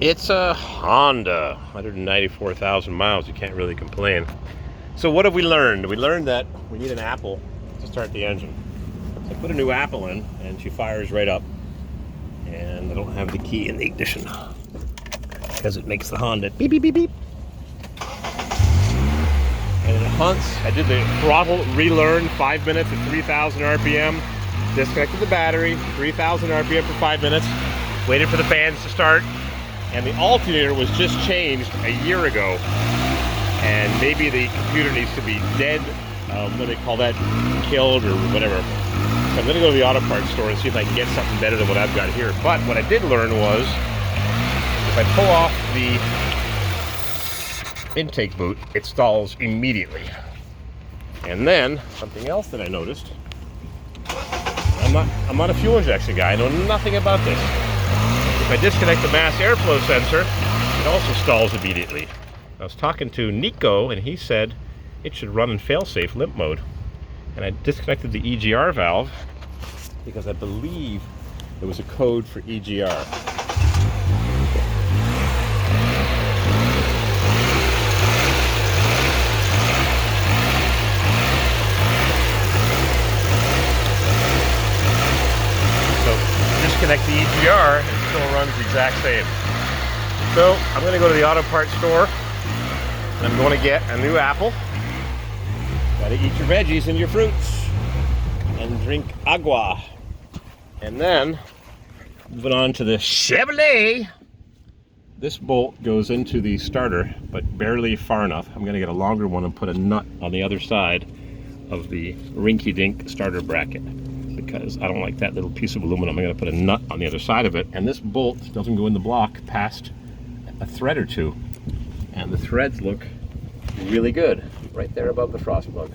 It's a Honda, 194,000 miles. You can't really complain. So what have we learned? We learned that we need an apple to start the engine. So I put a new apple in and she fires right up. And I don't have the key in the ignition because it makes the Honda beep, beep, beep, beep. And it hunts. I did the throttle relearn, 5 minutes at 3,000 RPM. Disconnected the battery, 3,000 RPM for 5 minutes. Waited for the fans to start. And the alternator was just changed a year ago. And maybe the computer needs to be dead, what do they call that, killed or whatever. So I'm gonna go to the auto parts store and see if I can get something better than what I've got here. But what I did learn was, if I pull off the intake boot, it stalls immediately. And then, something else that I noticed, I'm not a fuel injection guy, I know nothing about this. If I disconnect the mass airflow sensor, it also stalls immediately. I was talking to Nico and he said it should run in fail-safe limp mode. And I disconnected the EGR valve because I believe there was a code for EGR. Disconnect the EGR, it still runs the exact same. So I'm going to go to the auto parts store and I'm going to get a new apple. Got to eat your veggies and your fruits and drink agua. And then moving on to the Chevrolet. This bolt goes into the starter, but barely far enough. I'm going to get a longer one and put a nut on the other side of the rinky-dink starter bracket, because I don't like that little piece of aluminum. I'm going to put a nut on the other side of it, and this bolt doesn't go in the block past a thread or two, and the threads look really good right there above the frost plug.